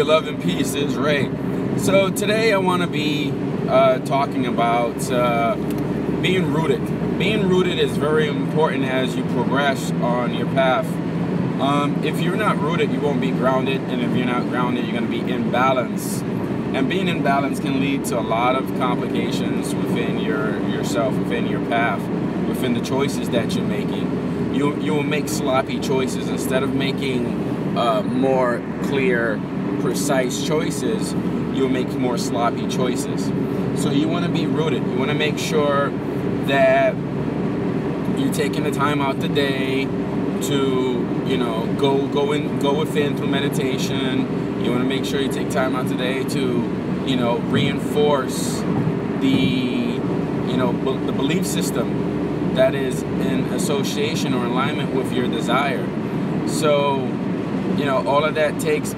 Hey, love and peace is Ray. So today I want to be talking about being rooted. Being rooted is very important as you progress on your path. If you're not rooted, you won't be grounded, and if you're not grounded, you're going to be imbalanced. And being imbalanced can lead to a lot of complications within yourself, within your path, within the choices that you're making. You will make sloppy choices instead of making more clear, precise choices. You'll make more sloppy choices. So you want to be rooted. You want to make sure that you're taking the time out the day to, go within through meditation. You want to make sure you take time out today to, reinforce the belief system that is in association or alignment with your desire. So, all of that takes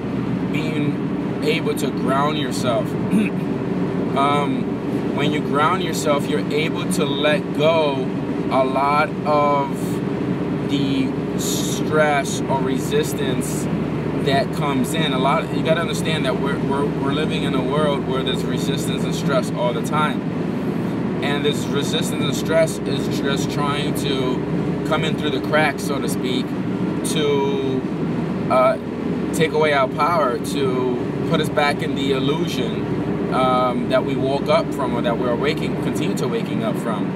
being able to ground yourself. When you ground yourself, you're able to let go a lot of the stress or resistance that comes in. You got to understand that we're living in a world where there's resistance and stress all the time, and this resistance and stress is just trying to come in through the cracks, so to speak, to take away our power, to put us back in the illusion that we woke up from, or that we're continue to waking up from.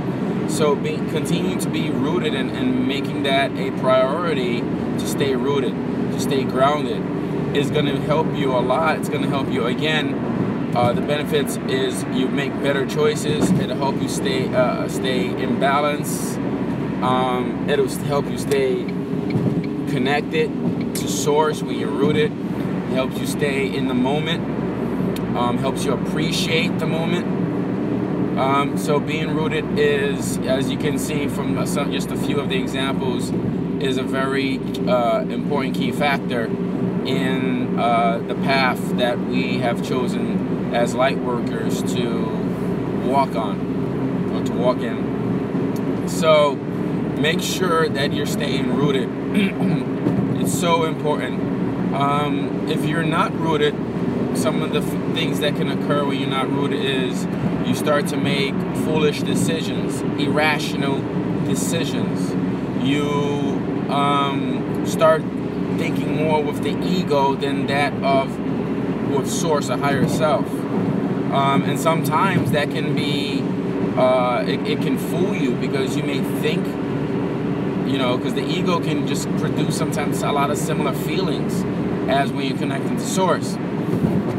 So continuing to be rooted and making that a priority, to stay rooted, to stay grounded, is going to help you a lot. It's going to help you, again, the benefits is you make better choices. It'll help you stay in balance. It'll help you stay connected to source when you're rooted. It helps you stay in the moment. Helps you appreciate the moment. So being rooted is, as you can see from just a few of the examples, is a very important key factor in the path that we have chosen as light workers to walk on, or to walk in. So make sure that you're staying rooted. It's so important. If you're not rooted, some of the things that can occur when you're not rooted is you start to make foolish decisions, irrational decisions. You start thinking more with the ego than that of with source, a higher self. And sometimes that can be, it can fool you, because you may think, because the ego can just produce sometimes a lot of similar feelings as when you're connected to source.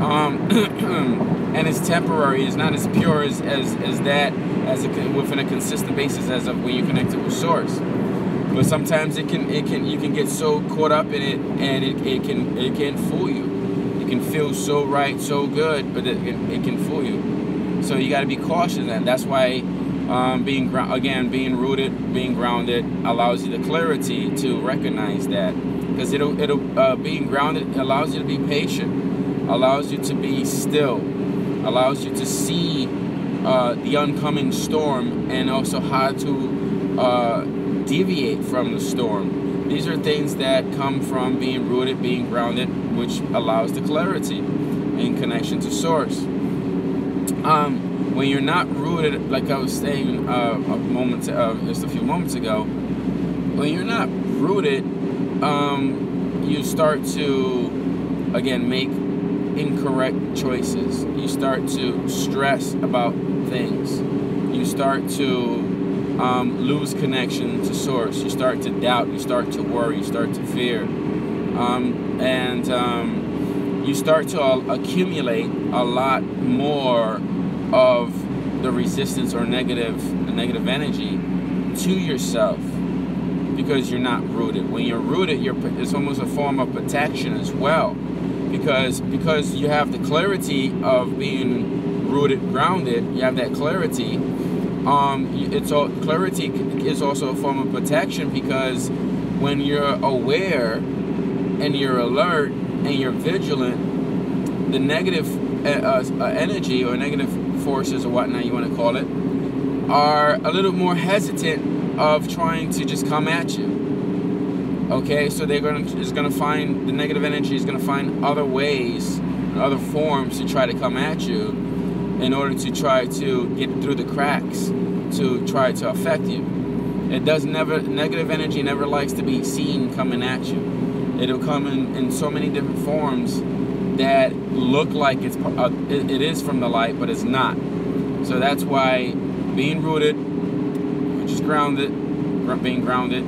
And it's temporary. It's not as pure as that, within a consistent basis as of when you're connected with source. But sometimes you can get so caught up in it, and it can fool you. It can feel so right, so good, but it can fool you. So you got to be cautious, and that's why being rooted, being grounded allows you the clarity to recognize that, because being grounded allows you to be patient, allows you to be still, allows you to see the oncoming storm, and also how to deviate from the storm. These are things that come from being rooted, being grounded, which allows the clarity in connection to source. When you're not rooted, like I was saying just a few moments ago, when you're not rooted, you start to, again, make incorrect choices. You start to stress about things. You start to lose connection to source. You start to doubt. You start to worry. You start to fear. And you start to accumulate a lot more of the resistance or negative energy to yourself, because you're not rooted. When you're rooted, it's almost a form of protection as well, because you have the clarity of being rooted, grounded. You have that clarity. Clarity is also a form of protection, because when you're aware and you're alert and you're vigilant, the negative energy or negative forces or whatnot you want to call it are a little more hesitant of trying to just come at you. Okay, so the negative energy is gonna find other ways other forms to try to come at you in order to try to get through the cracks, to try to affect you. It does never, negative energy never likes to be seen coming at you. It'll come in so many different forms that look like it is from the light, but it's not. So that's why being rooted, which is grounded, being grounded,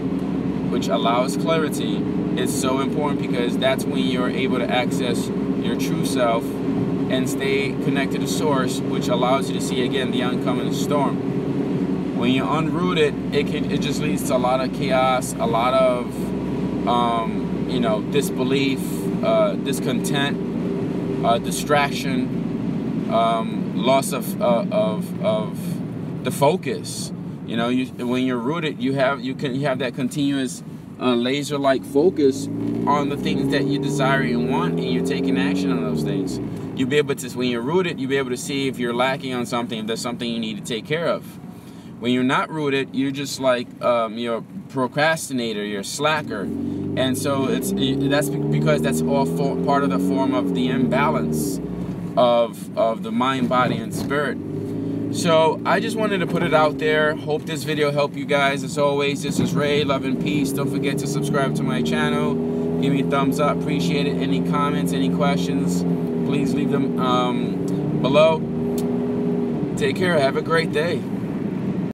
which allows clarity, is so important, because that's when you're able to access your true self and stay connected to source, which allows you to see again the oncoming storm. When you're unrooted, it just leads to a lot of chaos, a lot of you know, disbelief, discontent, distraction, loss of the focus. You know, when you're rooted, you have that continuous laser-like focus on the things that you desire and want, and you're taking action on those things. You'll be able to, when you're rooted, you'll be able to see if you're lacking on something, if there's something you need to take care of. When you're not rooted, you're just like you're a procrastinator, you're a slacker, and so that's because that's all part of the form of the imbalance of the mind, body, and spirit. So I just wanted to put it out there. Hope this video helped you guys. As always, this is Ray. Love and peace. Don't forget to subscribe to my channel. Give me a thumbs up. Appreciate it. Any comments, any questions, please leave them below. Take care. Have a great day.